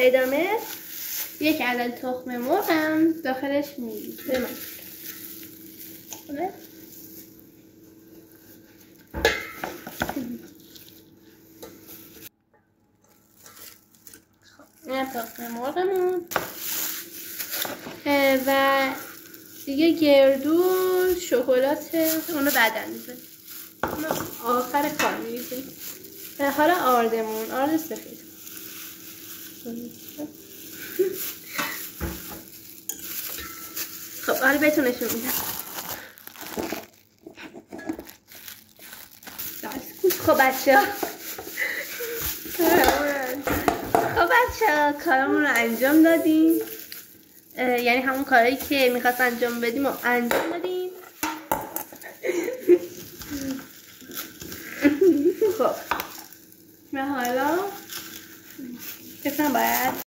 ادامه یک عدد تخم مرغم داخلش میریزم. این تخم مرغمون و دیگه گردو شکلات اونو بعدن میزنیم، اونو آخر کار میریزیم. حالا آردمون، آرد سفید. خب حالا بهتون نشون میدم. خب بچه ها کارمون رو انجام دادیم، یعنی همون کارهایی که میخواست انجام بدیم و انجام دادیم. خب و حالا باید